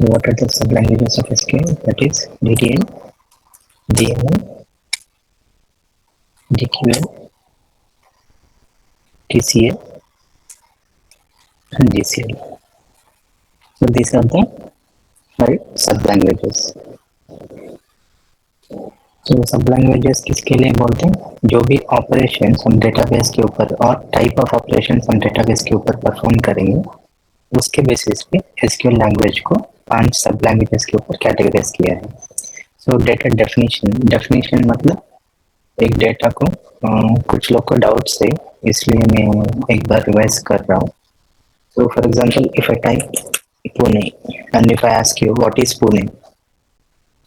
what are the sub-languages of SQL? That is DDL, DML, DQL, TCL, and GCL. So these are the 5 sub-languages. तो सब languages किसके लिए बोलते हैं? जो भी ऑपरेशंस हम डेटाबेस के ऊपर और टाइप ऑफ ऑपरेशंस हम डेटाबेस के ऊपर परफॉर्म करेंगे, उसके बेसिस पे एसक्यूएल लैंग्वेज को 5 सब लैंग्वेजेस के ऊपर कैटेगराइज किया है. सो डेटा डेफिनेशन मतलब एक डेटा को कुछ लोग को डाउट्स है, इसलिए मैं एक बार रिवाइज कर रहा हूँ. So for example, if I type Pune and if I ask you what is Pune,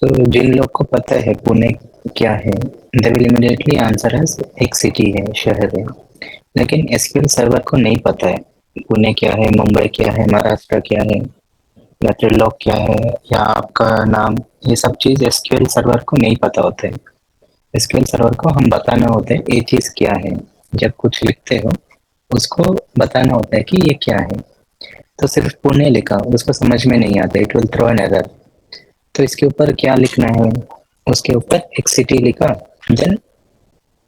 तो जिन लोग को पता है पुणे क्या है, they will immediately answer as एक सिटी है, शहर है. लेकिन एसक्यूएल सर्वर को नहीं पता है पुणे क्या है, मुंबई क्या है, महाराष्ट्र क्या है, या त्रिलोक क्या है, या आपका नाम, ये सब चीज एसक्यूएल सर्वर को नहीं पता होता है. एसक्यूएल सर्वर को हम बताना होता है ये चीज क्या है. जब कुछ लिखते हो उसको बताना होता है कि ये क्या है. तो सिर्फ पुणे लिखा उसको समझ में नहीं आता, it will throw an error. तो इसके ऊपर क्या लिखना है, उसके ऊपर एक सिटी लिखा, देन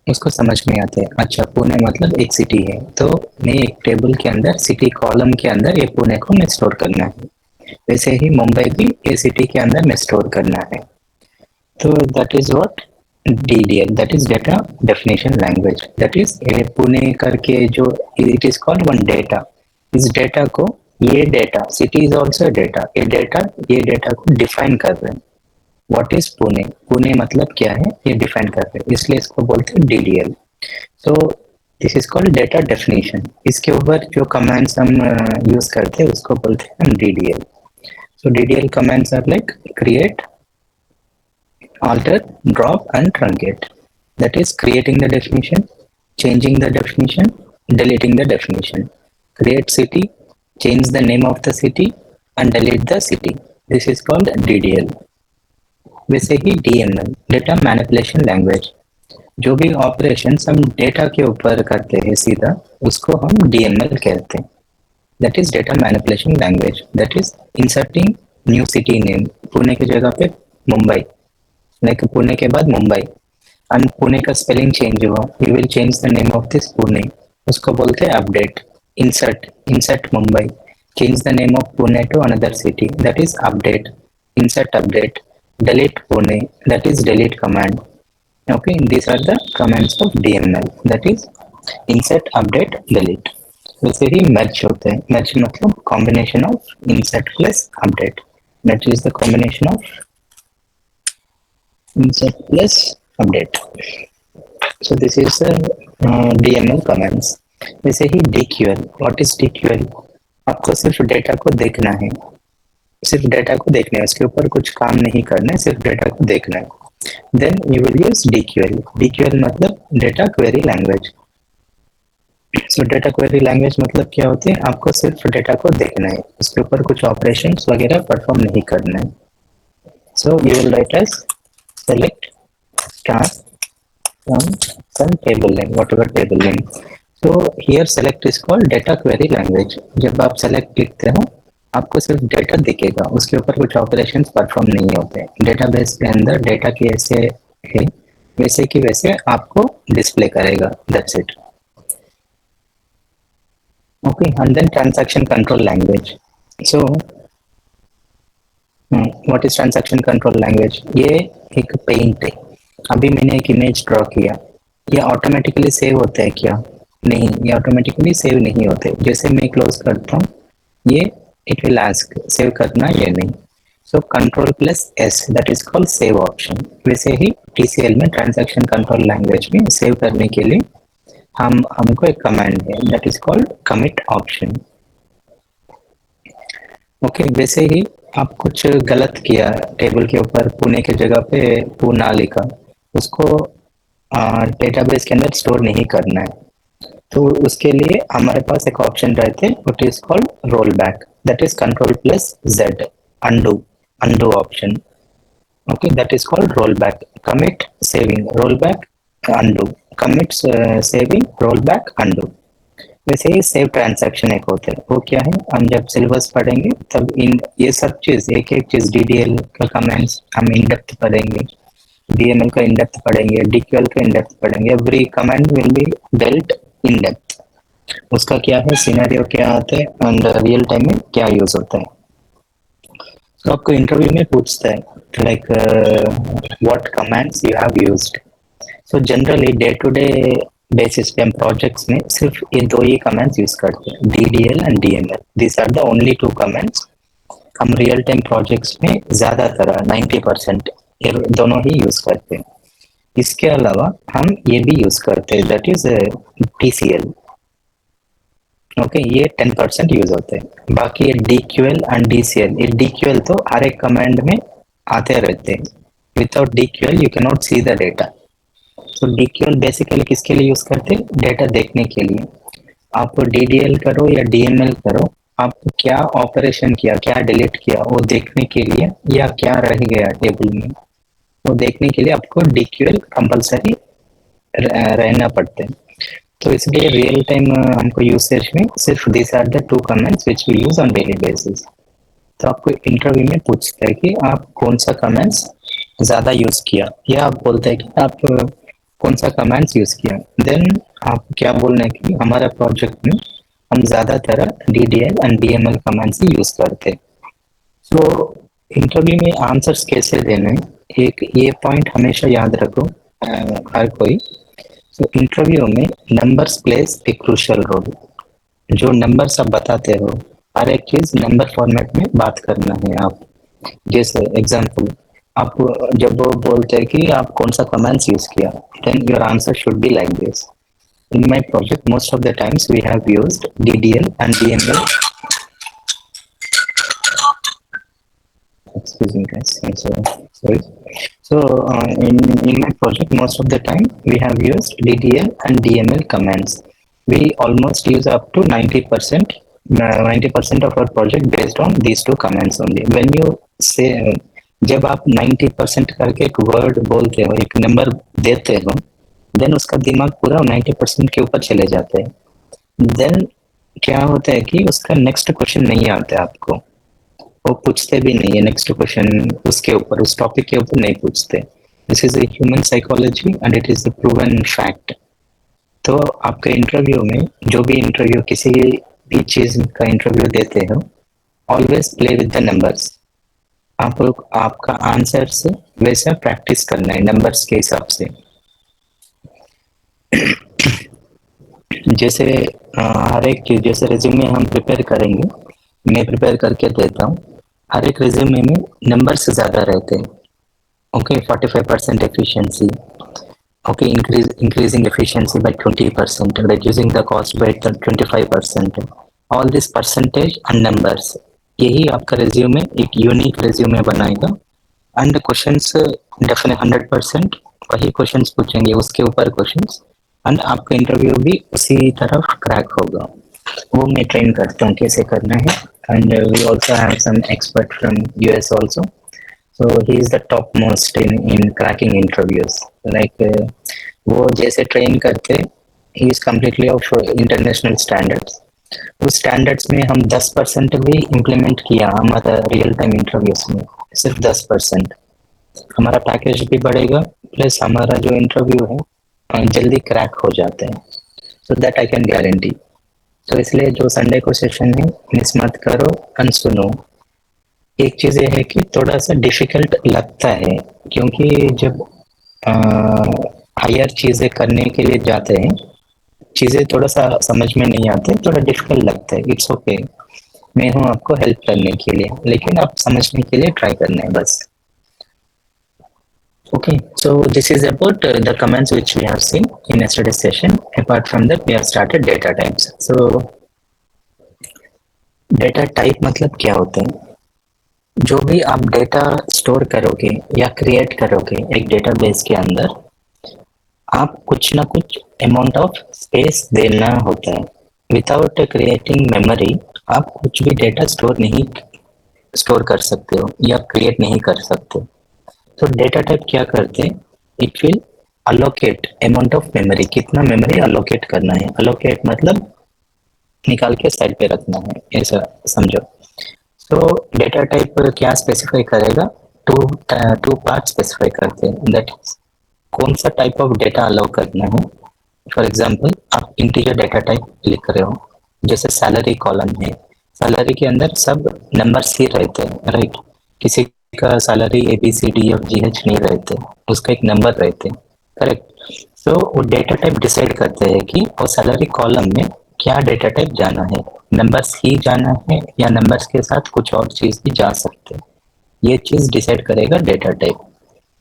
उसको समझ में आता है अच्छा पुणे मतलब एक सिटी है, तो मैं एक टेबल के अंदर सिटी कॉलम के अंदर ये पुणे को मैं स्टोर करना है. वैसे ही मुंबई भी ये सिटी के अंदर में स्टोर करना है. तो that is what DDL, that is data definition language. That is Pune करके जो it is called one data. इस डेटा को, ये data city is also data, ये डेटा को डिफाइन कर रहे हैं. व्हाट इज पुणे, पुणे मतलब क्या है ये डिफाइन कर रहे हैं, इसलिए इसको बोलते हैं DDL. So this is called data definition. इसके ऊपर जो कमांड्स हम यूज करते हैं उसको बोलते हैं हम DDL. So DDL commands are like create, alter, drop and truncate. That is creating the definition, changing the definition, deleting the definition. Create city, change the name of the city and delete the city. This is called DDL. वैसे ही DML, data manipulation language. जो भी operations हम data के ऊपर करते हैं सीधा, उसको हम DML कहते हैं. That is data manipulation language. That is inserting new city name. Pune की जगह पे मुंबई, लाइक पुणे के बाद मुंबई, एंड पुणे का स्पेलिंग चेंज हुआ, you will change the name of this Pune, उसको बोलते हैं update. Insert Mumbai, change the name of Pune to another city, that is update. Insert update. Delete Pune, that is delete command. Okay, this are the commands of DML, that is insert, update, delete. वैसे ही merge होते हैं. Merge मतलब combination of insert plus update. Merge is the combination of insert plus update. So this is DML commands. वैसे ही DQL. What is DQL? आपको सिर्फ data को देखना है, सिर्फ डेटा को देखना है, उसके ऊपर कुछ काम नहीं करना है, सिर्फ डेटा को देखना है. Then you will use DQL. DQL मतलब data query language. So data query language मतलब क्या होती है, आपको सिर्फ डेटा को देखना है, उसके ऊपर कुछ ऑपरेशंस वगैरह परफॉर्म नहीं करना है. So you will write as select star from some table name, whatever table name. So here select is called data query language. जब आप select लिखते हो आपको सिर्फ डेटा दिखेगा, उसके ऊपर कुछ ऑपरेशंस परफॉर्म नहीं होते. डेटाबेस के अंदर डेटा की ऐसे है वैसे की वैसे आपको डिस्प्ले करेगा. That's it. Okay, and then transaction control language. So what is transaction control language? ये एक पेंट है. अभी मैंने एक इमेज ड्रॉ किया, ये ऑटोमेटिकली सेव होता है क्या? नहीं, ये ऑटोमेटिकली सेव नहीं होते. जैसे मैं क्लोज करता हूँ ये इट विल आस्क सेव करना या नहीं. So control plus S, that is called save option. वैसे ही TCL में ट्रांजैक्शन कंट्रोल लैंग्वेज में सेव करने के लिए हमको एक कमांड है, that is called commit option. Okay, वैसे ही आप कुछ गलत किया, टेबल के ऊपर पुणे की जगह पे पूना लिखा, उसको डेटाबेस के अंदर स्टोर नहीं करना है. तो उसके लिए हमारे पास एक ऑप्शन रहते हैं, what is called roll back. That is control plus Z, undo option. Okay, that is called roll back. Commit saving, roll back, undo. Commit saving, roll back, undo. वैसे ही सेव ट्रांजैक्शन एक होता है, वो क्या है, हम जब सिलेबस पढ़ेंगे तब इन ये सब चीज एक एक चीज डीडीएल का कमेंट्स हम इन डेप्थ पढ़ेंगे, डीएमएल का इन डेप्थ पढ़ेंगे, डीक्यूएल का इन डेप्थ पढ़ेंगे। Every command will be dealt in depth, उसका क्या है, सिनेरियो क्या आता है एंड रियल टाइम में क्या यूज होता है। तो आपको इंटरव्यू में पूछता है like what commands you have used. So generally day to day basis पे हम प्रोजेक्ट्स में सिर्फ ये दो ही कमांड्स यूज करते हैं, DDL and DML. This are the only two commands हम रियल टाइम प्रोजेक्ट्स में ज्यादातर 90% ये दोनों ही यूज करते हैं। इसके अलावा हम ये भी यूज करते हैं, दैट इज टीसीएल। ओके, ये 10% यूज होते हैं। बाकी ये डीक्यूएल एंड डीसीएल, ये डीक्यूएल तो हर एक कमांड में आते रहते हैं। Without DQL you can not see the data. तो डीक्यूएल बेसिकली किसके लिए यूज करते हैं, डेटा देखने के लिए। आप डीडीएल करो या डीएमएल करो, आप क्या ऑपरेशन किया, क्या डिलीट किया, वो देखने के लिए, या क्या रह गया टेबल में, वो देखने के लिए आपको डीक्यूएल कंपलसरी रहना पड़ता है। तो इसलिए रियल टाइम हमको यूसेज में सिर्फ this are the two comments which we use on daily basis. तो आपको इंटरव्यू में पूछता है कि आप कौन सा कमेंट्स ज्यादा यूज किया, या आप बोलते हैं कि आप कौन सा कमेंट्स यूज किया। देन आप क्या बोलना है कि हमारा प्रोजेक्ट में हम ज्यादातर DDL and DML comments he use करते हैं। तो इंटरव्यू में आंसर्स कैसे देने, एक ये पॉइंट हमेशा याद रखो हर कोई। तो इंटरव्यू में numbers place a crucial role. जो नंबर्स आप बताते हो, हर एक चीज नंबर फॉर्मेट में बात करना है आप। जैसे एग्जांपल, आप जब वो बोलते हैं कि आप कौन सा कमांड्स यूज किया, then your answer should be like this. In my project most of the times we have used DDL and DML. Excuse me guys, I'm sorry. So in my project most of the time we have used DDL and DML commands. We almost use up to 90% of our project based on these two commands only. When you say जब आप 90% करके एक word बोलते हो, एक number देते हो, then उसका दिमाग पूरा 90% के ऊपर चले जाते हैं। देन क्या होता है कि उसका नेक्स्ट क्वेश्चन नहीं आता आपको, वो पूछते भी नहीं है नेक्स्ट क्वेश्चन उसके ऊपर, उस टॉपिक के ऊपर नहीं पूछते। This is a human psychology and it is the proven fact. तो आपके इंटरव्यू में, जो भी इंटरव्यू किसी भी चीज का इंटरव्यू देते हो, always play with the numbers. आप लोग आपका आंसर से वैसा प्रैक्टिस करना है नंबर्स के हिसाब से। जैसे हर एक चीज, जैसे रिज्यूमे हम प्रिपेयर करेंगे, मैं प्रिपेयर करके देता हूँ, हर एक रिज्यूमे में नंबर्स ज्यादा रहते हैं। Okay, 45% efficiency, okay, increasing efficiency by 20%, reducing the cost by 25%, all this percentage and numbers, यही आपका रिज्यूमे एक यूनिक रिज्यूमे बनाएगा। एंड क्वेश्चंस डेफिनेट 100% वही क्वेश्चंस पूछेंगे, उसके ऊपर क्वेश्चंस, एंड आपका इंटरव्यू भी उसी तरफ क्रैक होगा। वो मैं ट्रेन करता हूँ कैसे करना है। And we also have some expert from US also, so he is the top most in cracking interviews. Like वो जैसे ट्रेन करते, he is completely of international standards. उस स्टैंडर्ड्स में हम 10% भी इम्प्लीमेंट किया हमारा रियल टाइम इंटरव्यूज में, सिर्फ 10%, हमारा पैकेज भी बढ़ेगा, प्लस हमारा जो इंटरव्यू है जल्दी क्रैक हो जाते हैं। So that I can guarantee. तो इसलिए जो संडे को सेशन है मिस मत करो एंड सुनो। एक चीज ये है कि थोड़ा सा डिफिकल्ट लगता है, क्योंकि जब हायर चीजें करने के लिए जाते हैं, चीजें थोड़ा सा समझ में नहीं आते, थोड़ा डिफिकल्ट लगता है। इट्स ओके, मैं हूँ आपको हेल्प करने के लिए, लेकिन आप समझने के लिए ट्राई करना है बस। Okay, so this is about the commands which we have seen in yesterday's session. Apart from that, we have started data types. So, data type मतलब क्या होता है? जो भी आप डेटा स्टोर करोगे या क्रिएट करोगे एक डेटाबेस के अंदर, आप कुछ ना कुछ अमाउंट ऑफ स्पेस देना होता है। विदाउट क्रिएटिंग मेमोरी आप कुछ भी डेटा स्टोर कर सकते हो या क्रिएट नहीं कर सकते। तो डेटा टाइप क्या करते हैं, it will allocate amount of memory, कितना मेमोरी अलोकेट करना है। अलोकेट मतलब निकाल के साइड पे रखना है, ऐसा समझो। तो डेटा टाइप क्या स्पेसिफाई करेगा, टू पार्ट स्पेसिफाई करते हैं, दैट कौन सा टाइप ऑफ डेटा अलाउ करना है। फॉर एग्जांपल आप इंटीजर डेटा टाइप लिख रहे हो, जैसे सैलरी कॉलम है, सैलरी के अंदर सब नंबर्स ही रहते हैं, राइट। किसी का सैलरी ABCDEFGH नहीं रहते, उसका एक नंबर रहते हैं, करेक्ट। सो वो डेटा टाइप डिसाइड करते हैं कि वो सैलरी कॉलम में क्या डेटा टाइप जाना है, नंबर्स ही जाना है या नंबर्स के साथ कुछ और चीज भी जा सकते हैं, ये चीज डिसाइड करेगा डेटा टाइप।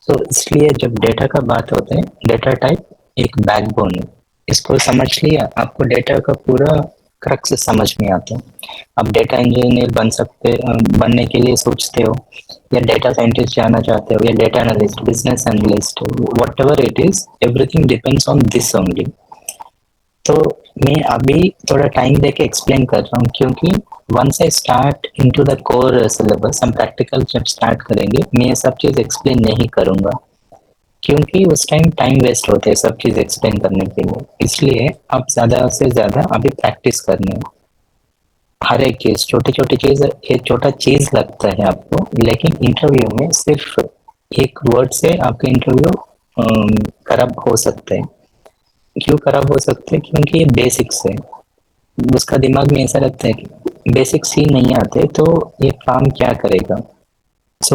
तो इसलिए जब डेटा का बात होता है, डेटा टाइप एक बैकबोन है, इसको समझ लिया आपको डेटा का पूरा क्रक्स समझ में आता है। आप डेटा इंजीनियर बनने के लिए सोचते हो, या डेटा साइंटिस्ट जाना चाहते हो, या data analyst, business analyst, what ever it is, everything depends on this only. तो मैं अभी थोड़ा टाइम देके एक्सप्लेन कर रहा हूँ, क्योंकि once I start into the core syllabus, हम प्रैक्टिकल जब स्टार्ट करेंगे, मैं ये सब चीज एक्सप्लेन नहीं करूंगा, क्योंकि उस टाइम वेस्ट होते हैं सब चीज एक्सप्लेन करने के लिए। इसलिए आप ज्यादा से ज्यादा अभी प्रैक्टिस करने हैं, हर एक चीज, छोटी छोटी चीज, एक छोटा चीज लगता है आपको, लेकिन इंटरव्यू में सिर्फ एक वर्ड से आपका इंटरव्यू खराब हो सकता है। क्यों खराब हो सकते हैं, क्योंकि ये बेसिक्स है, उसका दिमाग में ऐसा लगता है कि बेसिक्स ही नहीं आते तो ये काम क्या करेगा।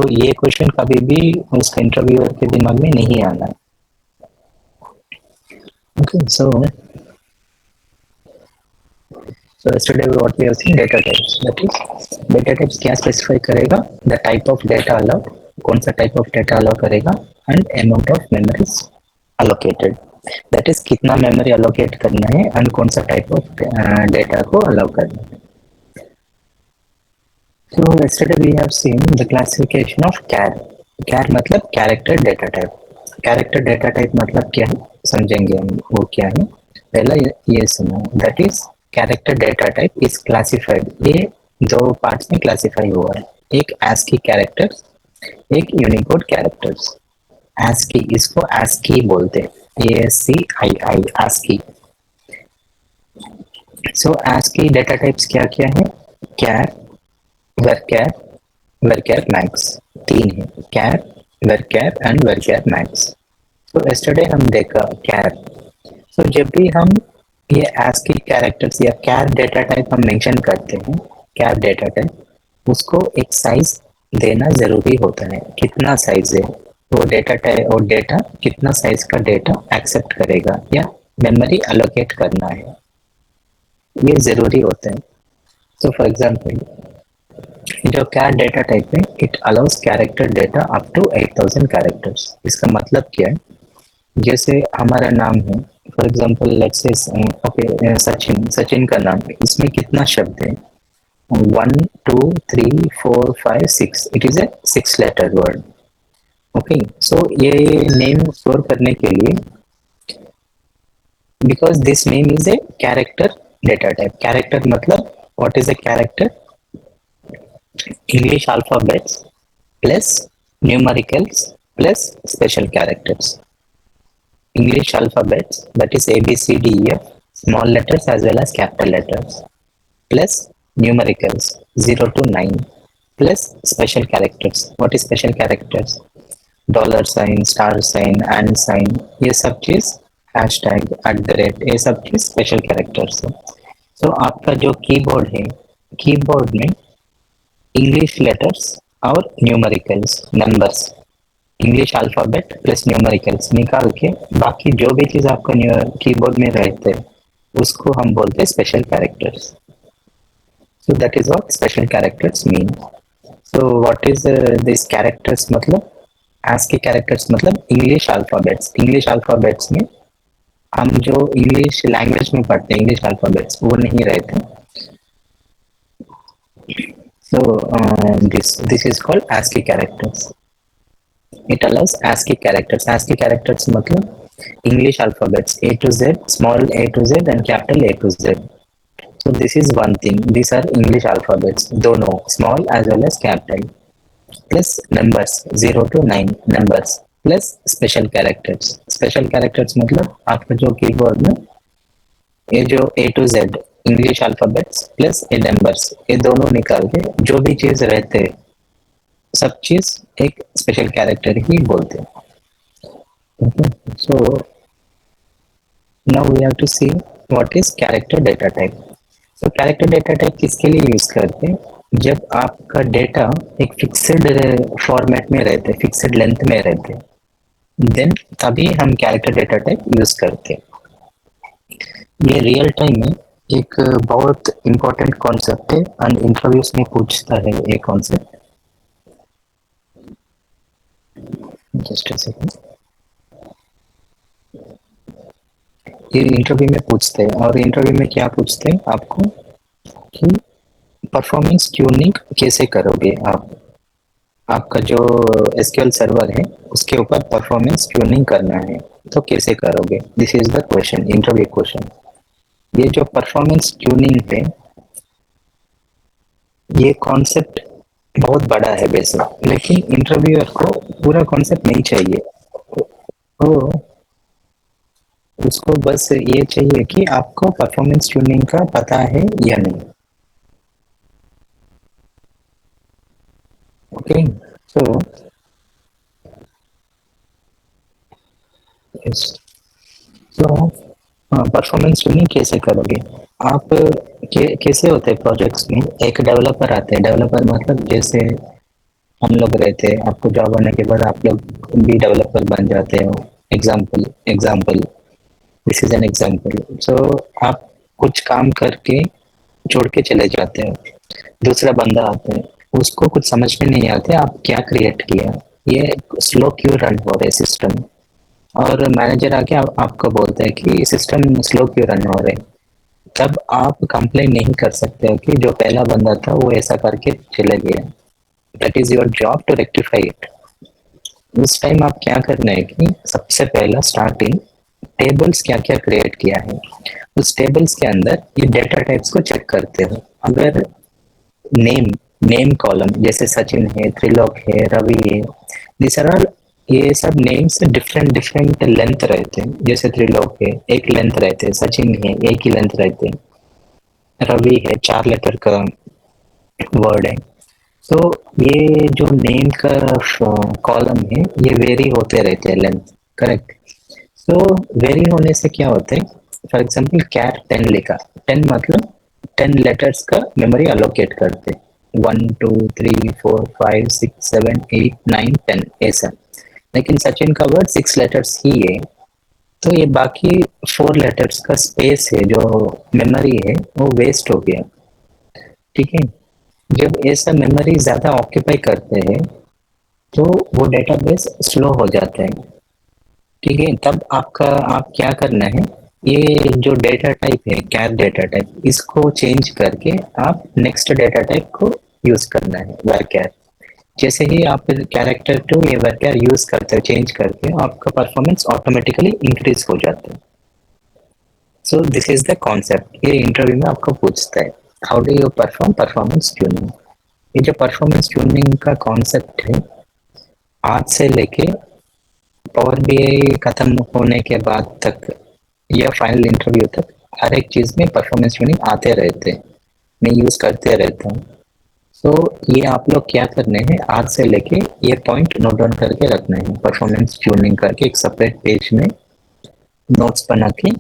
ये क्वेश्चन कभी भी उसका इंटरव्यूअर के दिमाग में नहीं आना है। Okay, so yesterday what we have seen, data types, that is data types क्या स्पेसिफाई करेगा, the type of data allowed, कौन सा टाइप ऑफ डेटा अलाउ करेगा, and amount of memories allocated, that is कितना मेमोरी अलोकेट करना है and कौन सा टाइप ऑफ डेटा को अलाउ करना है। So yesterday we have seen the classification of CAR. CAR मतलब character data type. Character data type मतलब क्या है, समझेंगे हम वो क्या है। पहला ये सुनो, that is character data type is classified, ये दो पार्ट्स में क्लासिफाई हुआ है, एक ASCII कैरेक्टर्स, एक यूनिकोड कैरेक्टर्स। ASCII, इसको ASCII बोलते हैं, ASCII, ASCII। सो ASCII डेटा टाइप्स क्या क्या है, कैर, वर्कैर, वर्कैर मैक्स, तीन है, कैर, वर्कैर एंड वर्कैर मैक्स। तो यस्टरडे हम देखा कैर। सो जब भी हम ये ASCII कैरेक्टर्स या कैर डेटा टाइप हम मेंशन करते हैं, कैर डेटा टाइप, उसको एक साइज देना जरूरी होता है, कितना साइज है वो डेटा टाइप, और डेटा कितना साइज का डेटा एक्सेप्ट करेगा या मेमोरी अलोकेट करना है, ये जरूरी होता है। सो फॉर एग्जाम्पल जो कैर डेटा टाइप है, it allows character data up to 8000 characters. इसका मतलब क्या है, जैसे हमारा नाम है, for example let's say okay Sachin, Sachin का नाम है, इसमें कितना शब्द है, 1 2 3 4 5 6, it is a 6 letter word. Okay, so ये नेम स्टोर करने के लिए, because this name is a character data type. Character मतलब what is a character, English alphabets plus numericals plus special characters. English alphabets, that is A, B, C, D, E, F, small letters as well as capital letters, plus numericals 0 to 9, plus special characters. What is special characters? Dollar sign, star sign, and sign, ये सब चीज, hashtag, @ ये सब चीज special characters है। तो आपका जो कीबोर्ड है, कीबोर्ड में इंग्लिश लेटर्स और numericals, numbers, English alphabet plus numericals निकाल के बाकी जो भी चीज आपका कीबोर्ड में रहते हैं उसको हम बोलते हैं special characters. So that is what special characters mean. So what is this characters, मतलब ASCII कैरेक्टर्स मतलब इंग्लिश अल्फाबेट्स। इंग्लिश अल्फाबेट्स में हम जो इंग्लिश लैंग्वेज में पढ़ते हैं इंग्लिश अल्फाबेट्स वो नहीं रहते। So this is called ASCII characters. It allows ASCII characters. ASCII characters मतलब English alphabets A to Z, small a to Z and capital A to Z. So this is one thing. These are English alphabets. दोनों small as well as capital. Plus numbers 0 to 9 numbers. Plus special characters. Special characters मतलब आपका जो keyboard में ये जो A to Z English alphabets plus ये numbers, ये दोनों निकाल के जो भी चीज रहते सब चीज एक स्पेशल कैरेक्टर ही बोलते हैं. Okay. So now we have to see what is character data type. So character data type किसके लिए यूज करते हैं? जब आपका डेटा एक फिक्स्ड फॉर्मेट में रहते हैं, फिक्स्ड लेंथ में रहते हैं, देन तभी हम कैरेक्टर डेटा टाइप यूज करते हैं. ये रियल टाइम में एक बहुत इंपॉर्टेंट कॉन्सेप्ट है एंड इंटरव्यूज में पूछता है ये कॉन्सेप्ट. Just a second. ये इंटरव्यू में पूछते हैं और इंटरव्यू में क्या पूछते हैं आपको कि परफॉर्मेंस ट्यूनिंग कैसे करोगे आप. आपका जो एसक्यूएल सर्वर है उसके ऊपर परफॉर्मेंस ट्यूनिंग करना है तो कैसे करोगे. This is the question, interview question. ये जो परफॉर्मेंस ट्यूनिंग है ये कॉन्सेप्ट बहुत बड़ा है वैसे, लेकिन इंटरव्यूअर को पूरा कॉन्सेप्ट नहीं चाहिए. तो उसको बस ये चाहिए कि आपको परफॉर्मेंस ट्यूनिंग का पता है या नहीं. Okay. So yes. So performance tuning कैसे करोगे आप. कैसे होते हैं प्रोजेक्ट्स में, एक डेवलपर आते हैं. डेवलपर मतलब जैसे हम लोग रहते हैं, आपको जॉब होने के बाद आप लोग भी डेवलपर बन जाते हो. Example this is an example. So आप कुछ काम करके छोड़ के चले जाते हो, दूसरा बंदा आता है, उसको कुछ समझ में नहीं आते आप क्या क्रिएट किया, ये स्लो क्यों रन हो रहे सिस्टम. और मैनेजर आके आपको बोलता है कि सिस्टम स्लो क्यों रन हो रहे. तब आप कंप्लेन नहीं कर सकते हो कि जो पहला बंदा था वो ऐसा करके चले गया. That is your job to rectify it. उस टाइम आप क्या करना है कि सबसे पहला स्टार्टिंग टेबल्स क्या क्या क्रिएट किया है, उस टेबल्स के अंदर ये डेटा टाइप्स को चेक करते हो. अगर नेम कॉलम जैसे सचिन है, त्रिलोक है, रवि है, दिस आर ऑल, ये सब नेम्स डिफरेंट लेंथ रहते हैं. जैसे त्रिलोक है एक लेंथ रहते हैं, सचिन है एक ही लेंथ रहते हैं, रवि है 4 लेटर का वर्ड है. तो ये जो नेम का कॉलम है ये वेरी होते रहते हैं लेंथ. करेक्ट. सो वेरी होने से क्या होता है, फॉर एग्जांपल कैर 10 लिखा, 10 मतलब 10 लेटर्स का मेमोरी अलोकेट करते, 1 2 3 4 5 6 7 8 9 10 ऐसा. लेकिन सचिन का वर्ड 6 लेटर्स ही है, तो ये बाकी 4 लेटर्स का स्पेस है जो मेमोरी है वो वेस्ट हो गया. ठीक है. जब ऐसा मेमोरी ज्यादा ऑक्यूपाई करते हैं तो वो डेटाबेस स्लो हो जाता है. ठीक है. तब आप क्या करना है, ये जो डेटा टाइप है कैर डेटा टाइप, इसको चेंज करके आप नेक्स्ट डेटा टाइप को यूज करना है वर्कैर. जैसे ही आप कैरेक्टर टू ये वर्कैर यूज करते हो चेंज करके, आपका परफॉर्मेंस ऑटोमेटिकली इंक्रीज हो जाता है. So this is the concept. ये इंटरव्यू में आपको पूछता है how do you perform performance tuning. ये जो परफॉर्मेंस ट्यूनिंग का कॉन्सेप्ट है आज से लेके पावर बीआई खत्म होने के बाद तक या फाइनल इंटरव्यू तक हर एक चीज में परफॉर्मेंस ट्यूनिंग आते रहते हैं, मैं यूज करते रहता हूँ. सो ये आप लोग क्या करने हैं, आज से लेके ये पॉइंट नोट डाउन करके रखना है. परफॉर्मेंस ट्यूनिंग करके एक सेपरेट पेज में नोट्स बना के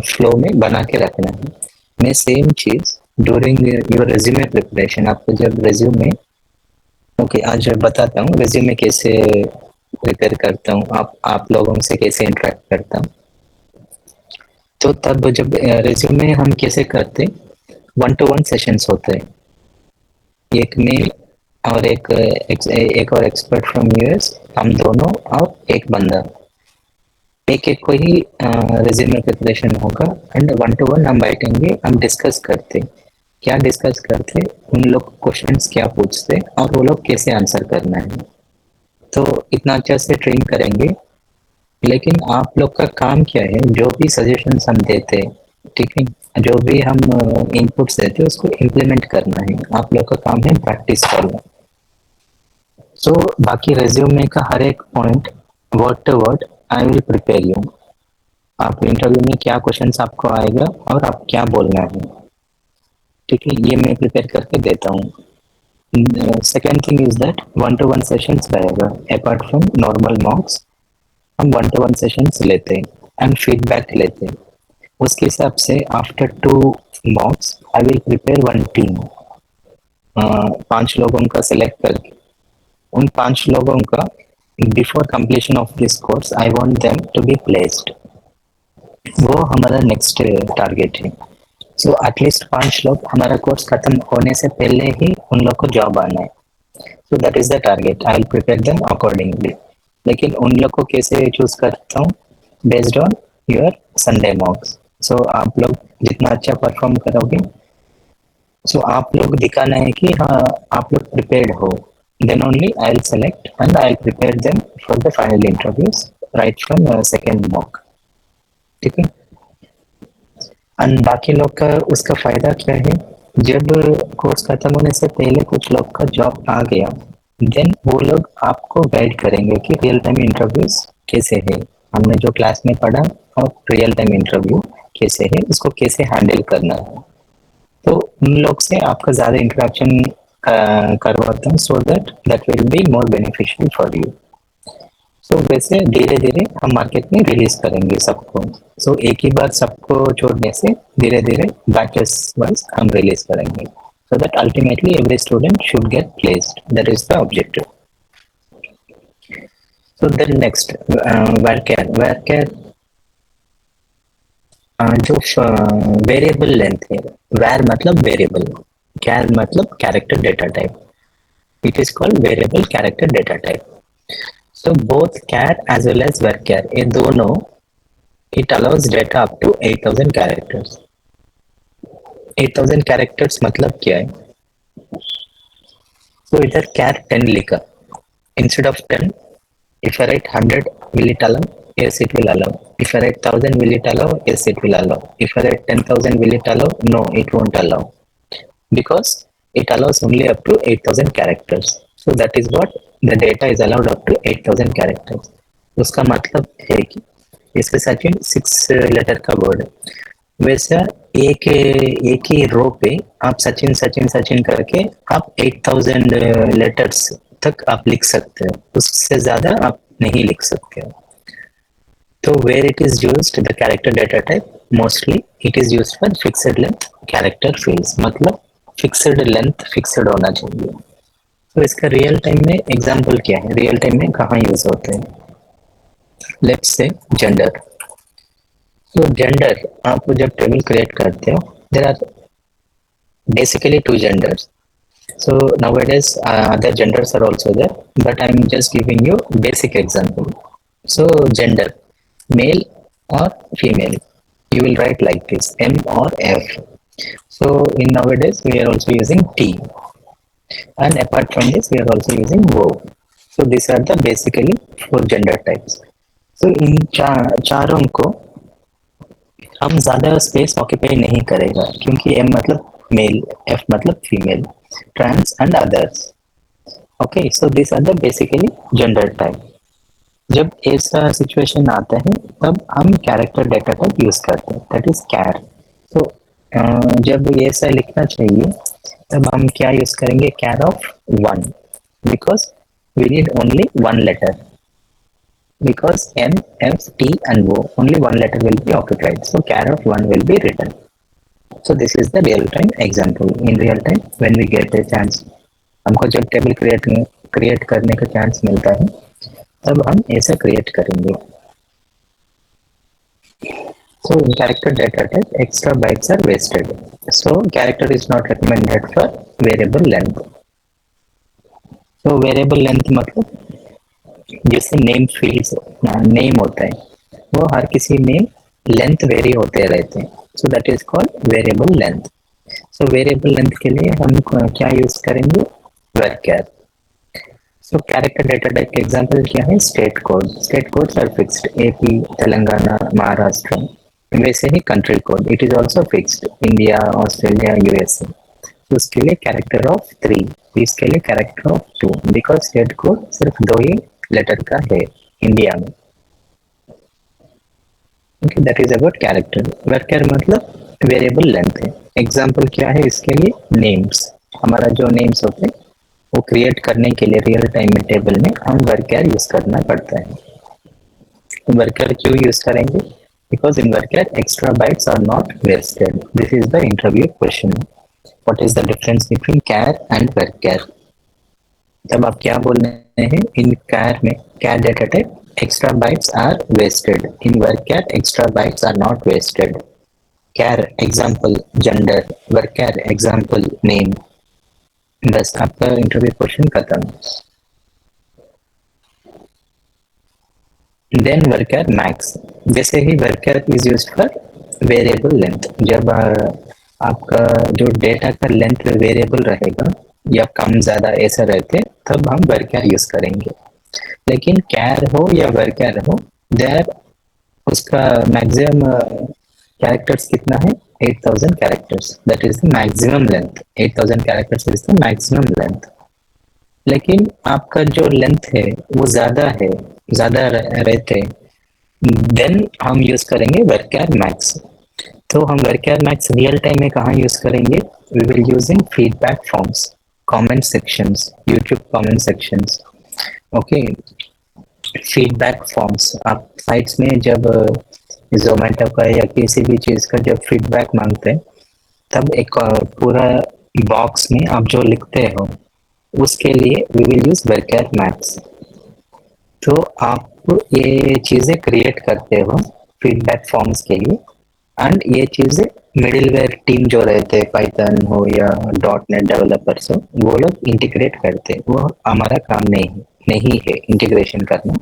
फ्लो में बना के रखना है. मैं सेम चीज ड्यूरिंग योर रेज्यूमे प्रिपरेशन, आपको जब रेज्यूमे आज बताता हूँ रेज्यूमे कैसे प्रिपेयर करता हूँ, आप लोगों से कैसे इंटरेक्ट करता हूँ. तो तब जब रेज्यूमे हम कैसे करते, 1-to-1 सेशंस होते हैं, एक में और एक और एक्सपर्ट फ्रॉम यूएस, हम दोनों और एक बंदा, एक को ही रेज्यूमे प्रिपरेशन होगा. एंड 1-to-1 हम बैठेंगे, हम डिस्कस करते, क्या डिस्कस करते, उन लोग क्वेश्चंस क्या पूछते और वो लोग कैसे आंसर करना है. तो इतना अच्छा से ट्रेन करेंगे. लेकिन आप लोग का काम क्या है, जो भी सजेशंस हम देते, ठीक है, जो भी हम इनपुट्स देते उसको इम्प्लीमेंट करना है. आप लोग का काम है प्रैक्टिस करना. सो बाकी रेज्यूमे का हर एक point word to word I will prepare you. आप इंटरव्यू में क्या क्वेश्चंस आपको आएगा और आप क्या बोलना है, ठीक है, ये मैं प्रिपेयर करके देता हूँ। Second thing is that 1-to-1 sessions रहेगा, अपार्ट फ्रॉम नॉर्मल मॉक्स हम 1-to-1 सेशंस लेते हैं एंड फीडबैक लेते हैं। उसके हिसाब से after 2 mocks I will prepare 1 team, 5 लोगों का सेलेक्ट करके उन 5 लोगों का before completion of this course I want them to be placed, वो हमारा नेक्स्ट टारगेट है। सो एटलीस्ट 5 लोग हमारा कोर्स खत्म होने से पहले ही उन लोग को जॉब आना है। So that is the target, I will prepare them accordingly. लेकिन उन लोग को कैसे चूज करता हूँ, based on your Sunday mocks. So आप लोग जितना अच्छा परफॉर्म करोगे, सो आप लोग दिखाना है कि हाँ आप लोग प्रिपेयर्ड हो, then only I'll select and I'll prepare them for the final interviews right from second mock, ठीक है। एंड बाकी लोग का उसका फायदा क्या है, जब कोर्स खत्म होने से पहले कुछ लोग का जॉब आ गया, देन वो लोग आपको गाइड करेंगे कि रियल टाइम इंटरव्यूज कैसे है, हमने जो क्लास में पढ़ा और रियल टाइम इंटरव्यू कैसे है, उसको कैसे हैंडल करना है। तो उन लोग से आपका ज़्यादा इंटरेक्शन करवाता हूँ, so that that will be more beneficial for you. So वैसे धीरे धीरे हम मार्केट में रिलीज करेंगे सबको। सो एक ही बार सबको छोड़ने से धीरे धीरे बैचेस वाइज हम रिलीज करेंगे, so that ultimately every student should get placed. That is the objective. So then next, varchar जो वेरिएबल लेंथ है, var मतलब वेरिएबल, char मतलब character data type, it is called variable character data type. So both char as well as varchar, ये दोनों it allows data up to 8000 characters. 8000 characters मतलब क्या है, so इधर char 10 लिखा, instead of 10 if I write 100 will it allow, yes it will allow. If I write 1000 will it allow, yes it will allow. If I write 10,000 will it allow, no it won't allow, because it allows only up to 8000 characters. So that is what the data is allowed up to 8000 characters. उसका मतलब है कि इसके Sachin 6 letter का word है, वैसा एक ही रो पे आप सचिन सचिन सचिन करके आप 8000 लेटर्स तक आप लिख सकते हो, उससे ज्यादा आप नहीं लिख सकते हो। तो where it is used the character data type, mostly it is used for fixed length character fields, मतलब फिक्स्ड लेंथ फिक्स्ड होना चाहिए। तो इसका रियल टाइम में एग्जांपल क्या है, रियल टाइम में कहाँ यूज होते हैं, लेट्स से जेंडर। तो जेंडर आप जब टेबल क्रिएट करते हो, there are basically 2 genders. So nowadays other genders are also there, but I'm just giving you basic example. So gender, male or female, you will write like this, M or F. So in nowadays we are also using T, and apart from this we are also using वो. So these are the basically 4 gender types. So इन चारों को हम ज्यादा space occupy नहीं करेगा, क्योंकि M मतलब male, F मतलब female, trans and others. Okay, so this are the basically gender type. जब ऐसा सिचुएशन आता है तब हम कैरेक्टर डेटा टाइप यूज करते हैं, दैट इज कैर। तो जब ऐसा लिखना चाहिए तब हम क्या यूज करेंगे, char of 1, because we need only 1 letter, because M, F, T and O, only 1 letter will be occupied. So char of 1 will be written. So this is the real time example. In real time when we get a chance, हमको जब table create करने का chance मिलता है तब हम ऐसा create करेंगे। So in character data type, extra bytes are wasted. So character is not recommended for variable length. So variable length मतलब जैसे नेम फील्ड्स नेम होता है, वो हर किसी में लेंथ वेरी होते रहते हैं, so that is called variable length. So variable length के लिए हम क्या यूज करेंगे, varchar। So character data type के एग्जांपल क्या है, state code, state codes are fixed, AP, Telangana, Maharashtra. वैसे ही country code, it is also fixed, India, Australia, USA. उसके लिए कैरेक्टर ऑफ 3, इसके लिए character of 2, because state code सिर्फ 2 ही लेटर का है इंडिया में। Okay, that is about character. Worker मतलब वेरिएबल लेंथ है। एग्जाम्पल क्या है इसके लिए? नेम्स। हमारा जो नेम्स होते हैं वो क्रिएट करने के लिए रियल टाइम में टेबल में हम वर्कर यूज करना पड़ता है। वर्कर क्यों यूज करेंगे? Because in varchar extra bytes are not wasted. This is the interview question. What is the difference between char and varchar? तब आप क्या बोल रहे हैं? इन कैर में, char data type extra bytes are wasted, in varchar extra bytes are not wasted. Char example gender, varchar example name. बस आपका interview question खत्म। Then varchar max. जैसे ही varchar is used for variable length, जब आपका जो data का length variable रहेगा या कम ज्यादा ऐसा रहते, तब हम वर्कर यूज करेंगे। लेकिन कैर हो या वर्कर हो, देयर उसका मैक्सिमम कैरेक्टर्स कितना है? 8000 characters. That is the maximum length. 8000 characters is the maximum length. लेकिन आपका जो लेंथ है वो ज्यादा है, ज्यादा रहते, देन हम यूज करेंगे वर्कर मैक्स। तो हम वर्कर मैक्स रियल टाइम में कहाँ यूज करेंगे? We will using feedback forms, comment sections, YouTube comment sections. Okay, feedback forms. आप साइट्स में जब जोमेटो का या किसी भी चीज का जब फीडबैक मांगते हैं, तब एक पूरा बॉक्स में आप जो लिखते हो उसके लिए we will use varchar max. तो आप ये चीजें क्रिएट करते हो फीडबैक फॉर्म्स के लिए, एंड ये चीजें मिडिलवेयर टीम जो रहते हैं, पाइथन हो या .NET डेवलपर्स हो, वो लोग इंटीग्रेट करते हैं। वो हमारा काम नहीं है इंटीग्रेशन करना,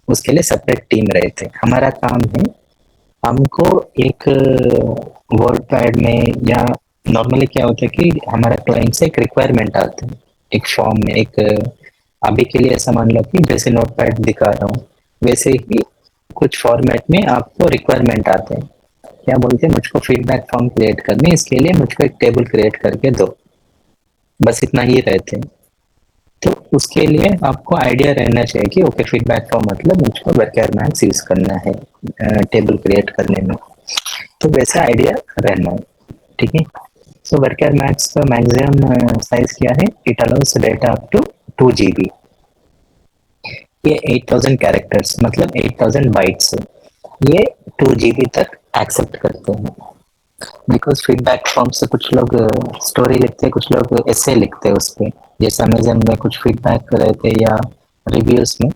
उसके लिए सेपरेट टीम रहते हैं। हमारा काम है, हमको एक वर्ड पैड में या नॉर्मली क्या होता है कि हमारा क्लाइंट से एक रिक्वायरमेंट आते हैं एक फॉर्म में। एक अभी के लिए ऐसा मान लो कि जैसे नोटपैड दिखा रहा हूँ, वैसे ही कुछ फॉर्मेट में आपको रिक्वायरमेंट आते हैं। क्या बोलते हैं? मुझको फीडबैक फॉर्म क्रिएट करनी, इसके लिए मुझको एक टेबल क्रिएट करके दो। बस इतना ही रहते हैं। तो उसके लिए आपको आइडिया रहना चाहिए कि ओके, फीडबैक फॉर्म मतलब मुझको वर्कर मैक्स यूज करना है टेबल क्रिएट करने में। तो वैसा आइडिया रहना है, ठीक है। सो वर्कर मैक्स का मैक्सिमम साइज क्या है? It allows data up to 2 GB। ये 8000 कैरेक्टर्स मतलब 8000 बाइट्स, ये 2 GB तक एक्सेप्ट करते हैं। बिकॉज फीडबैक फॉर्म से कुछ लोग स्टोरी लिखते हैं, कुछ लोग ऐसे लिखते हैं उस पर। जैसे अमेजन में कुछ फीडबैक रहते हैं या रिव्यूज में,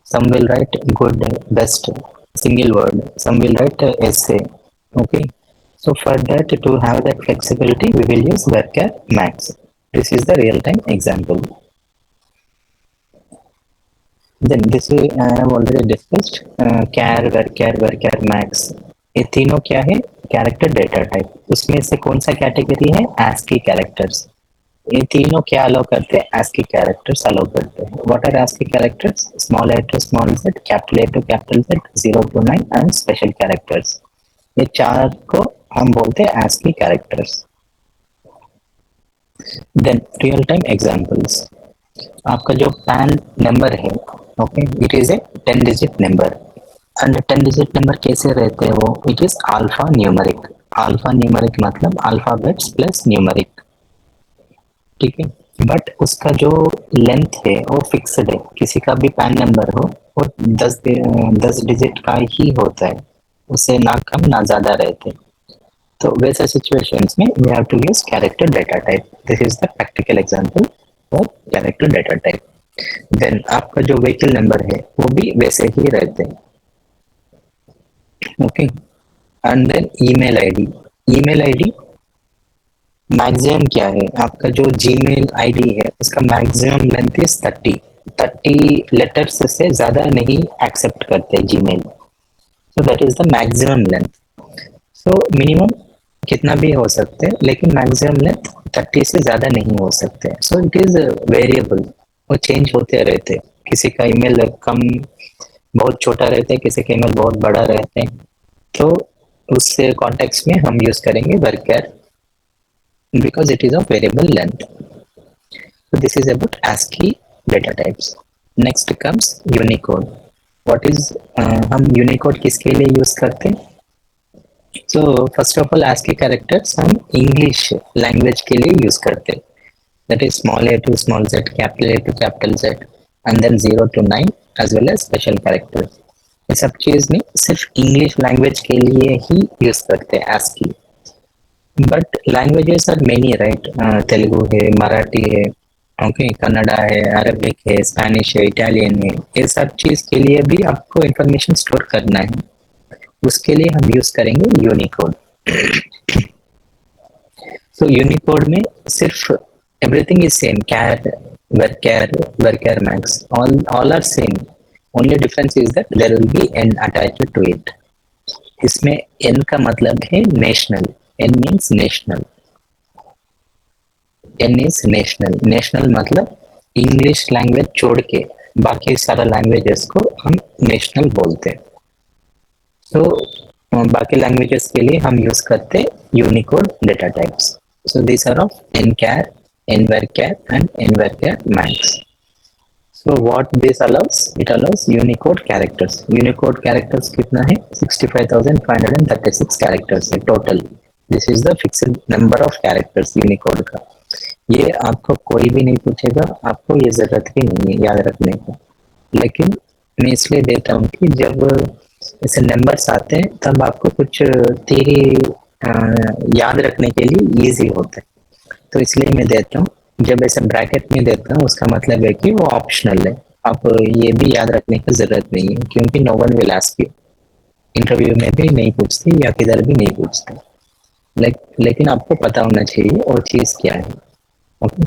some will write good, best, single word, some will write essay. Okay, so for that, to have that flexibility, we will use worker max. This is the real time example. Then this I have already discussed char, worker max. ये तीनों क्या है? Character data type. उसमें से कौन सा category है? ASCII characters. ये तीनों क्या अलाउ करते हैं? ASCII कैरेक्टर्स अलाउ करते हैं। What are ASCII characters? Small a to small z, capital A to capital Z, 0 to 9 and special characters. ये चार को हम बोलते हैं ASCII characters. Then real time examples. आपका जो पैन नंबर है, okay, it is a 10 digit number. And 10 digit number कैसे रहते हैं वो? It is alpha numeric. Alpha numeric मतलब अल्फाबेट्स प्लस न्यूमेरिक, ठीक है। बट उसका जो लेंथ है वो फिक्स्ड है। किसी का भी पैन नंबर हो वो 10 डिजिट का ही होता है, उससे ना कम ना ज्यादा रहते। तो वैसे सिचुएशंस में we have to use character data type. This is the practical example for character data type. Then आपका जो व्हीकल नंबर है वो भी वैसे ही रहते हैं, okay. And then email ID. Email ID maximum क्या है? आपका जो जीमेल आईडी है उसका मैक्सिमम लेंथ इज 30 लेटर्स से ज्यादा नहीं एक्सेप्ट करते Gmail. So that is the maximum length. So minimum कितना भी हो सकते हैं, लेकिन मैक्सिमम लेंथ 30 से ज्यादा नहीं हो सकते। सो इट इज वेरिएबल, वो चेंज होते रहते। किसी का ईमेल कम बहुत छोटा रहता है, किसी का ईमेल बहुत बड़ा रहता है। तो उस कॉन्टेक्स्ट में हम यूज करेंगे worker, because it is of variable length. So this is about ASCII data types. Next comes Unicode. What is हम यूनिकोड किसके लिए यूज करते हैं? So first of all ASCII characters हम इंग्लिश लैंग्वेज के लिए यूज करते हैं, that is small a to small z, capital A to capital Z, and then 0 to 9 as well as special characters. ये सब चीज नहीं, सिर्फ इंग्लिश लैंग्वेज के लिए ही यूज करते हैं ASCII। But languages are many right, Telugu है, मराठी है, ओके, कन्नड़ा है, अरबिक है, स्पेनिश है, इटालियन है, ये सब चीज के लिए भी आपको इंफॉर्मेशन स्टोर करना है, उसके लिए हम यूज करेंगे यूनिकोड। सो यूनिकोड में सिर्फ everything is same, char, varchar max, all are same, only difference is that there will be n attached to it। इसमें n का मतलब है national, n means national, n is national, national मतलब English language छोड़ के बाकी सारा languages को हम नेशनल बोलते हैं। तो बाकी लैंग्वेजेस के लिए हम यूज करते हैं Unicode data types. So this are of nchar, nvarchar and nvarchar max। So what this allows? It allows Unicode characters। Unicode characters कितना है? 65,536 characters है total। This is the fixed number of characters Unicode का। ये आपको कोई भी नहीं पूछेगा, आपको ये जरूरत भी नहीं है याद रखने का, लेकिन मैं इसलिए देता हूँ कि जब ऐसे नंबर्स आते हैं तब आपको कुछ थ्योरी याद रखने के लिए इजी होता है, तो इसलिए मैं देता हूँ। जब ऐसे ब्रैकेट में देता हूँ उसका मतलब है कि वो ऑप्शनल है, आप ये भी याद रखने की जरूरत नहीं है, क्योंकि no one will ask you, interview में भी नहीं पूछते या किधर भी नहीं पूछते, लेकिन आपको पता होना चाहिए वो चीज क्या है। Okay,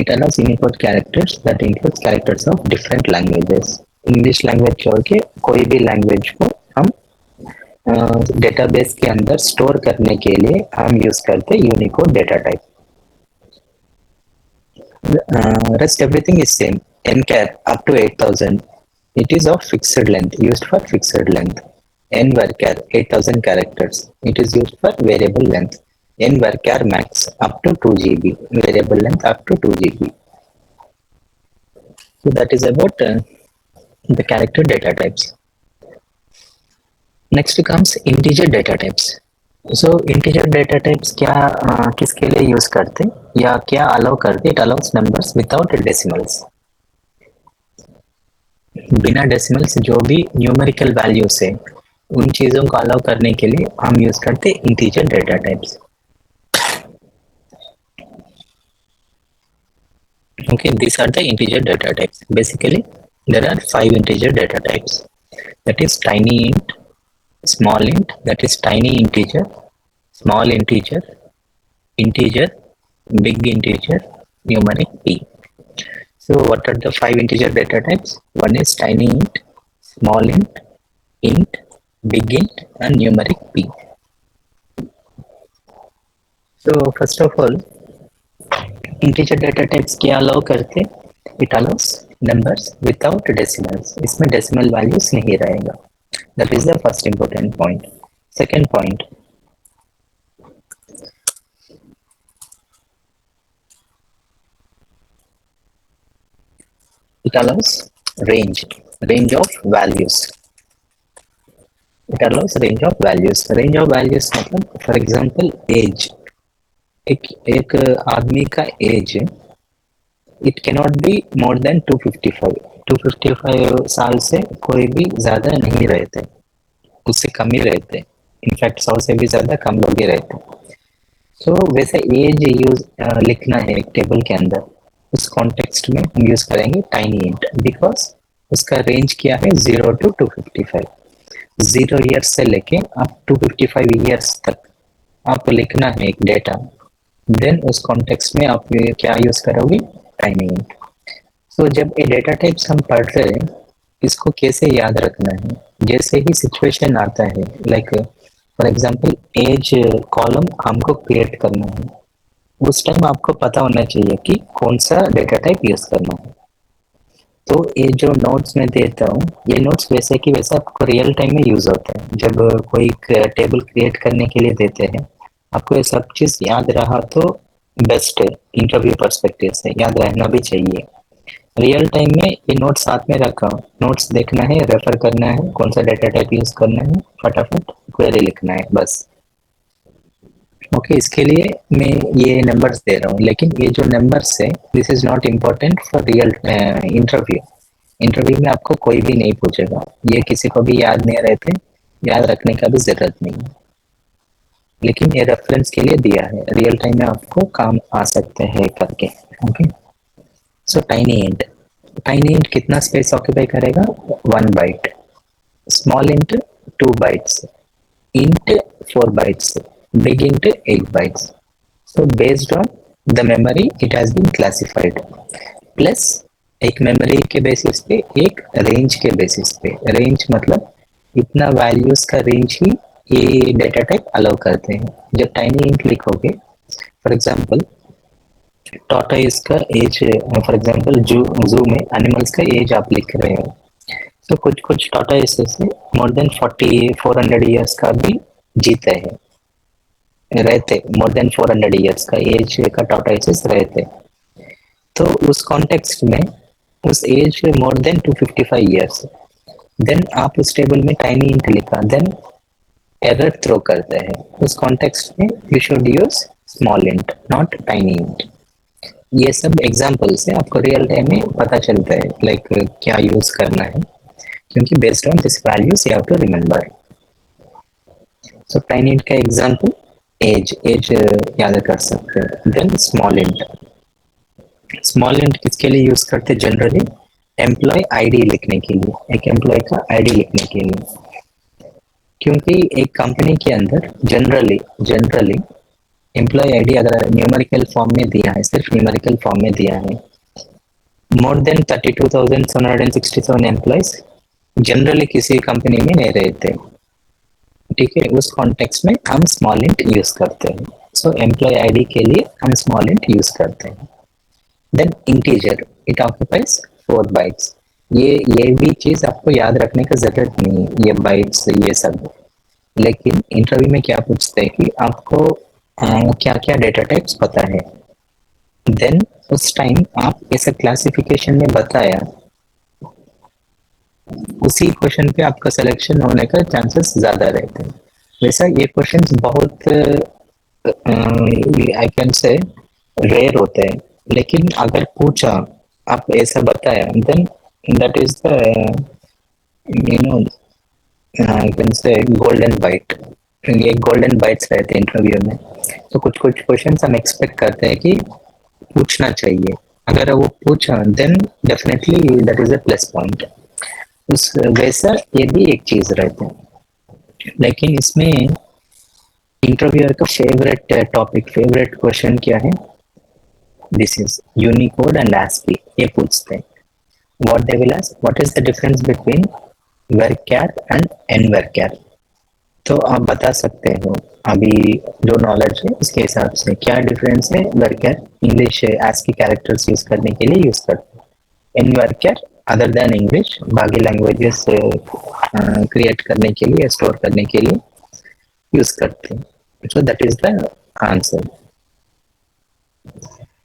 it allow us Unicode characters that includes characters of different languages. English language छोड़ के कोई भी लैंग्वेज को हम डेटाबेस के अंदर स्टोर करने के लिए हम यूज करते हैं Unicode data type. Rest everything is same. nchar up to 8,000, it is of fixed length, used for fixed length. nvarchar 8,000 characters, it is used for variable length. nvarchar max up to 2 GB, variable length up to 2 GB। So that is about the character data types। Next comes integer data types। So integer data types क्या किसके लिए use करते या क्या allow करते? It allow us numbers without decimals, बिना decimals जो भी न्यूमेरिकल वैल्यूज है उन चीजों को अलाउ करने के लिए हम यूज करते integer data types. okay, these are the integer data types। basically there are 5 integer data types, that is tiny int, small int, that is tiny integer, small integer, integer, big integer, numeric p। So what are the 5 integer data types? One is tiny int, small int, big int and numeric p। So first of all integer data types क्या allow करते? It allows numbers without decimals, इसमें decimal values नहीं रहेगा, that is the first important point। second point, it allows range of values। it allows range of values मतलब for example age, एक आदमी का age it cannot be more than 255 साल से कोई भी ज्यादा नहीं रहते, उससे कम ही रहते, इनफैक्ट 100 से भी ज्यादा कम लोग ही रहते। सो वैसे एज यूज लिखना है एक टेबल के अंदर, उस कॉन्टेक्स्ट में हम यूज करेंगे टाइनी इंट, बिकॉज उसका रेंज क्या है 0 to 255, 0 ईयर्स से लेके आप 255 ईयर्स तक आपको लिखना है एक डेटा, देन उस कॉन्टेक्स्ट में आप क्या यूज करोगे? Tiny int. सो जब ये डेटा टाइप्स हम पढ़ रहे हैं इसको कैसे याद रखना है? जैसे ही सिचुएशन आता है, like for example age column हमको क्रिएट करना है, उस टाइम आपको पता होना चाहिए कि कौन सा डेटा टाइप यूज करना है। तो ये जो नोट्स में देता हूँ, ये नोट्स वैसे कि वैसे आपको रियल टाइम में यूज होता है। जब कोई टेबल क्रिएट करने के लिए देते हैं, आपको ये सब चीज याद रहा तो बेस्ट है, इंटरव्यू पर्सपेक्टिव से याद रहना भी चाहिए। रियल टाइम में ये नोट साथ में रखा, नोट्स देखना है, रेफर करना है, कौन सा डेटा टाइप यूज करना है, फटाफट क्वेरी लिखना है बस। ओके, इसके लिए मैं ये नंबर्स दे रहा हूँ, लेकिन ये जो नंबर्स है this is not important for real interview. Interview में आपको कोई भी नहीं पूछेगा, ये किसी को भी याद नहीं रहते, याद रखने का भी जरूरत नहीं है, लेकिन ये रेफरेंस के लिए दिया है, रियल टाइम में आपको काम आ सकते हैं करके। ओके, सो टाइनी इंट कितना स्पेस ऑक्यूपाई करेगा? 1 byte, small int 2 bytes, int 4 bytes, big int 8 bytes. So based on the memory it has been classified. Plus एक मेमोरी के बेसिस पे, एक रेंज के बेसिस पे, रेंज मतलब इतना वैल्यूज का रेंज ही ये डेटा टाइप अलाउ करते हैं। जब टाइनी इंट लिखोगे, फॉर एग्जांपल टॉर्टोइस का एज, फॉर एग्जांपल जू में एनिमल्स का एज आप लिख रहे हो, तो कुछ कुछ टॉर्टोइस से मोर देन 400 ईयर्स का भी जीते हैं, रहते, मोर देन 400 ईयर्स का एज का टॉर्टोइस रहते। तो उस कॉन्टेक्स्ट में उस age more than 255 years, then आप उस टेबल में टाइनी इंट लिखा, देन एरर थ्रो करते हैं, उस कॉन्टेक्स्ट में you should use small int not tiny int. ये सब एग्जांपल से आपको रियल टाइम में पता चलता है लाइक क्या यूज करना है, क्योंकि based on this values you have to remember. So tiny int का एग्जांपल एज याद कर सकते हैं। देन स्मॉल इंट किसके लिए यूज करते हैं जनरली? एम्प्लॉय आईडी लिखने के लिए, एक एम्प्लॉय का आईडी लिखने के लिए, क्योंकि एक कंपनी के अंदर जनरली एम्प्लॉय आईडी अगर न्यूमेरिकल फॉर्म में दिया है, सिर्फ न्यूमेरिकल फॉर्म में दिया है, मोर देन 32,767 एम्प्लॉयज जनरली किसी कंपनी में नहीं रहते, ठीक है, उस कॉन्टेक्स्ट में हम स्मॉल इंट यूज करते हैं। सो एम्प्लॉय आईडी के लिए हम स्मॉल इंट यूज करते हैं। Then integer, it occupies 4 bytes. ये भी चीज आपको याद रखने का जरूरत नहीं है, ये बाइट्स ये सब, लेकिन इंटरव्यू में क्या पूछते हैं कि आपको क्या क्या डेटा टाइप्स पता है, देन उस टाइम आप ऐसा क्लासिफिकेशन में बताया, उसी क्वेश्चन पे आपका सिलेक्शन होने का चांसेस ज्यादा रहते हैं। वैसा ये क्वेश्चंस बहुत आई कैन से रेयर होते हैं, लेकिन अगर पूछा, आप ऐसा बताया, then that is the you know I can say golden byte. ये गोल्डन बाइट्स रहते हैं इंटरव्यू में। तो कुछ कुछ क्वेश्चंस हम एक्सपेक्ट करते हैं कि पूछना चाहिए, अगर वो पूछा then definitely that is a plus point. उस वैसा ये भी एक चीज रहता है, लेकिन इसमें इंटरव्यूअर का फेवरेट टॉपिक, फेवरेट क्वेश्चन क्या है? This is Unicode and ASCII। ये पूछते हैं, what they will ask, what is the difference between varchar and nvarchar. तो आप बता सकते हो अभी जो नॉलेज है उसके हिसाब से क्या डिफरेंस है। वर्कैर इंग्लिश ASCII कैरेक्टर्स यूज करने के लिए यूज करते हैं, एनवर्कैर अदर देन इंग्लिश बाकी लैंग्वेजेस क्रिएट करने के लिए, स्टोर करने के लिए यूज करते हैं। So that is the answer.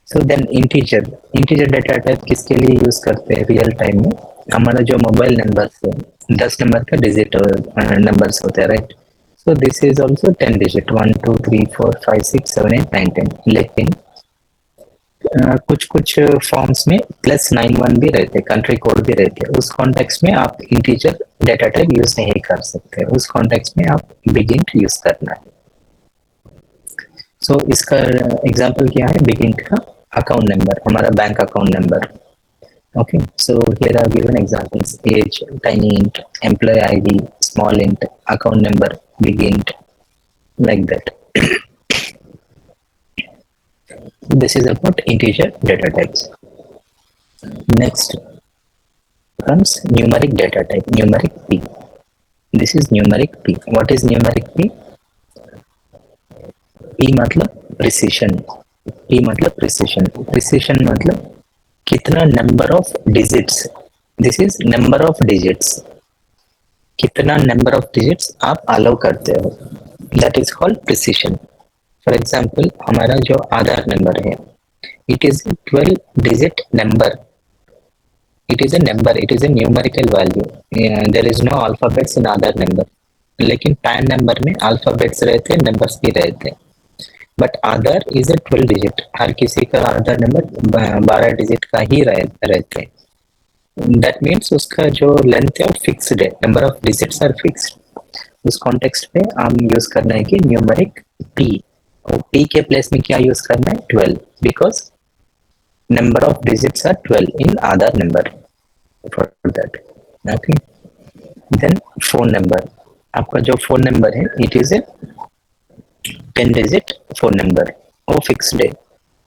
So then integer data type किसके लिए यूज करते हैं रियल टाइम में? हमारा जो मोबाइल नंबर है 10 नंबर का डिजिट नंबर्स होते हैं, right? So this is also 10 digit, 1 2 3 4 5 6 7 8 9 10, लेकिन कुछ कुछ फॉर्म्स में +91 भी रहते, कंट्री कोड भी रहते, उस कॉन्टेक्स्ट में आप इंटीजर डेटा टाइप यूज नहीं कर सकते, उस कॉन्टेक्स्ट में आप बिग इंट यूज करना है। सो इसका एग्जांपल क्या है बिग इंट का? अकाउंट नंबर, हमारा bank account number. Okay, so here are given examples: age, tiny int, employee ID, small int, account number, big int, like that. This is about integer data types. Next comes numeric data type, numeric P. This is numeric P. What is numeric P? P मतलब precision. P मतलब precision. Precision मतलब कितना number of digits, this is number of digits, कितना number of digits आप allow करते हो, that is called precision. For example हमारा जो आधार नंबर है, it is 12 digit number, It is a number, it is a numerical value. There is no alphabets in other number. लेकिन PAN number में alphabets रहते हैं, numbers भी रहते हैं. But Aadhaar is a 12 digit. हर किसी का अदर नंबर 12 डिजिट का ही रहते हैं. दैट मीन्स उसका जो लेंथ है वो फिक्स्ड है, number of digits are fixed. उस कॉन्टेक्स्ट पे हम यूज करना है कि न्यूमेरिक पी. और पी के प्लेस में क्या यूज करना है? 12, because number of digits are 12 in other number for that. Okay, then phone number. आपका जो फोन नंबर है it is a 10 digit phone number, वो फिक्स्ड है,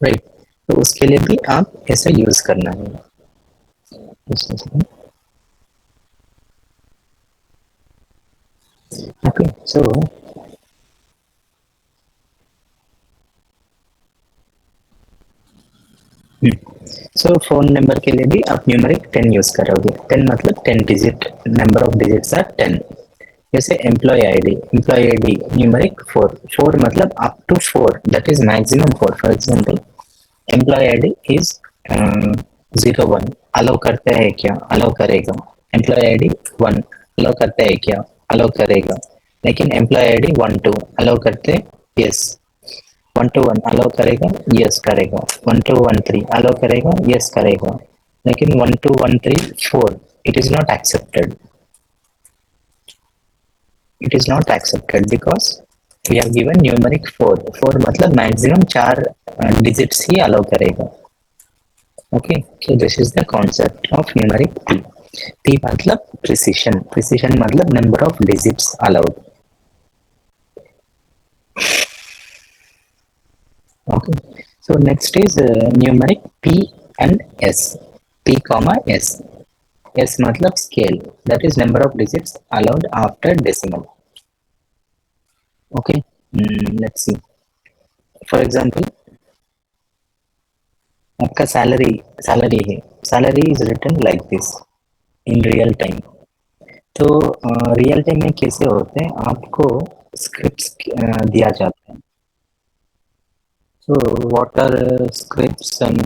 राइट. तो उसके लिए भी आप ऐसा यूज करना है. ओके, सो सो फोन नंबर के लिए भी आप न्यूमेरिक 10 यूज करोगे. 10 मतलब 10 digit, number of digits are 10. जैसे एम्प्लॉय आईडी न्यूमेरिक 4. 4 मतलब up to 4, that is maximum 4. For example employee ID is 01, allow करते हैं क्या? अलाउ करेगा. एम्प्लॉय आईडी 1 अलाउ करते हैं क्या? अलाउ करेगा. लेकिन एम्प्लॉय आईडी 12 अलाउ करते हैं? यस. 121 अलाउ करेगा? यस करेगा. 1213 अलाउ करेगा? यस करेगा. लेकिन 12134 it is not accepted. It is not accepted because we have given numeric 4. 4 मतलब maximum 4 digits ही allow करेगा. Okay, so this is the concept of numeric P. P मतलब precision. Precision मतलब number of digits allowed. Okay, so next is numeric P and S. P comma S. S मतलब scale, that is number of digits allowed after decimal. Okay, let's see. For example, आपका salary है. Salary is written like this in real time. तो real time में कैसे होते हैं? आपको scripts दिया जाता है. So what are scripts and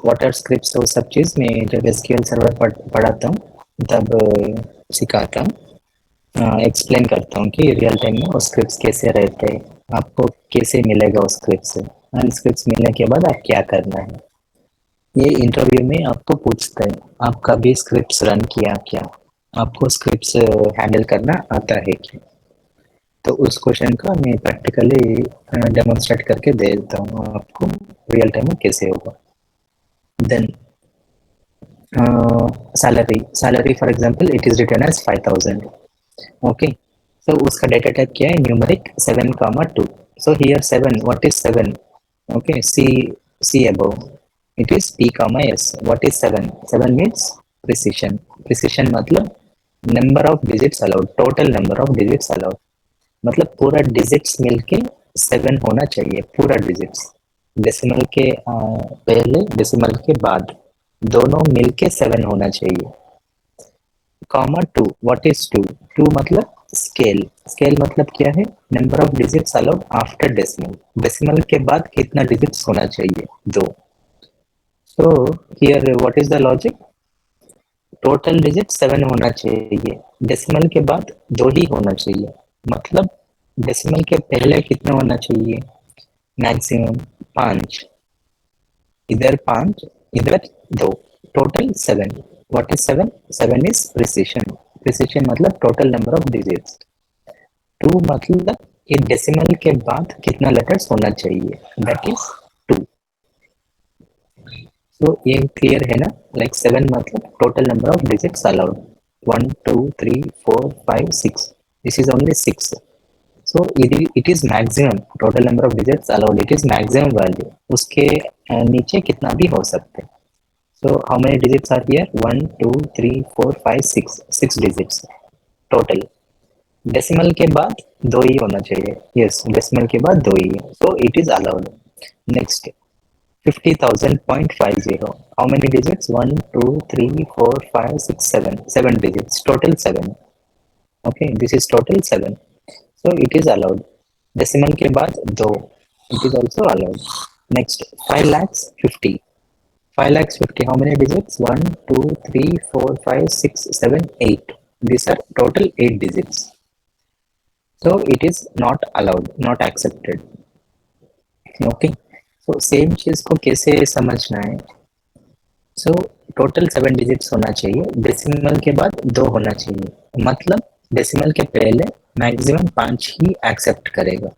what are scripts? वो सब चीज़ मैं जब एसक्यूएल सर्वर पढ़ाता हूँ तब सिखाता हूँ, एक्सप्लेन करता हूँ कि रियल टाइम में वो स्क्रिप्ट्स कैसे रहते हैं, आपको कैसे मिलेगा वो स्क्रिप्ट्स, एंड स्क्रिप्ट्स मिलने के बाद आप क्या करना है. ये इंटरव्यू में आपको पूछता है आप कभी स्क्रिप्ट्स रन किया क्या, आपको स्क्रिप्ट्स हैंडल करना आता है क्या. तो उस क्वेश्चन का मैं प्रैक्टिकली डेमोन्स्ट्रेट करके दे देता हूँ आपको रियल टाइम में कैसे होगा. Then salary for example it is written as 5000. Okay, so उसका डेटा टाइप क्या है? Numeric 7,2. so here 7, what is 7? okay, see above, it is p comma s. what is 7? 7 means precision मतलब number of digits allowed, total number of digits allowed. मतलब पूरा digits मिलके 7 होना चाहिए, पूरा डिजिट्स. डेसिमल के पहले डेसिमल के बाद दोनों मिलके 7 होना चाहिए. Comma 2, what is 2? 2 मतलब स्केल मतलब क्या है? Number of digits allowed after decimal. Decimal के बाद कितना डिजिट्स होना चाहिए? 2. So here what is the logic? Total digit 7 होना चाहिए, डेसिमल के बाद 2 ही होना चाहिए. मतलब डेसिमल के पहले कितना होना चाहिए? मैक्सिमम 5, इधर 5, इधर 2, total 7. What is 7? 7 is precision मतलब टोटल नंबर ऑफ डिजिट्स. 2 मतलब ये डेसिमल के बाद कितना लेटर्स होना चाहिए, दैट इज 2. सो ये क्लियर है ना? लाइक 7 मतलब total number of digits allowed. 1 2 3 4 5 6, this is only 6. so it is maximum total number of digits allowed, it is maximum value. उसके नीचे कितना भी हो सकते हैं. so how many digits are here? 1 2 3 4 5 6 digits total. Decimal के बाद 2 ही होना चाहिए. यस, डेसिमल के बाद 2 ही है, so it is allowed. next 50,000.50, how many digits? 1 2 3 4 5 6 7 digits, total 7. okay, this is total 7. so it is allowed. Decimal के बाद 2, it is also allowed. next 5,50,000. 5 lakhs 50, how many digits? 1, 2, 3, 4, 5, 6, 7, 8. These are total 8 digits. So it is not allowed, not accepted. Okay. So same चीज को कैसे समझना है? So total 7 digits होना चाहिए, decimal के बाद 2 होना चाहिए, मतलब डेसिमल के पहले मैक्सिमम 5 ही एक्सेप्ट करेगा.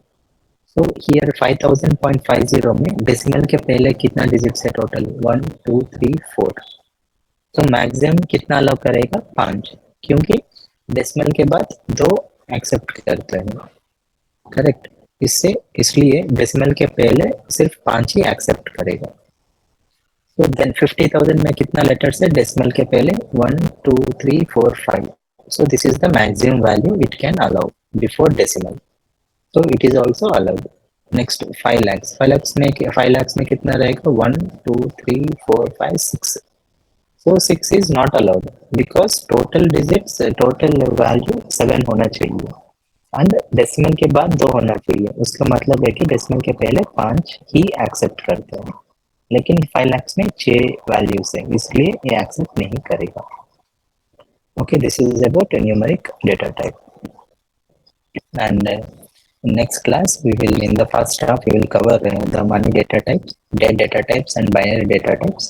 So here 5000.50 में डेसिमल के पहले कितना डिजिट्स है टोटल? 1, 2, 3, 4. तो मैक्सिमम कितना अलाउ करेगा? 5, क्योंकि डेसिमल के बाद 2 एक्सेप्ट करते हैं. करेक्ट. इसलिए डेसिमल के पहले सिर्फ 5 ही एक्सेप्ट करेगा. So then 50,000 में कितना लेटर्स है डेसिमल के पहले? 1, 2, 3, 4, 5. So this is the maximum value it can allow before decimal. So it is also allowed. Next 5 lakhs. 5 lakhs में कितना रहेगा? 1, 2, 3, 4, 5, 6. So 6 is not allowed because total digits, total value 7 होना चाहिए and डेसिमल के बाद 2 होना चाहिए. उसका मतलब है कि डेसिमल के पहले 5 ही एक्सेप्ट करते हैं, लेकिन 5 lakhs में 6 वैल्यूज है, इसलिए ये एक्सेप्ट नहीं करेगा. Okay, this is about a numeric data type. And next class we will, in the first half we will cover the money data types, dead data types and binary data types.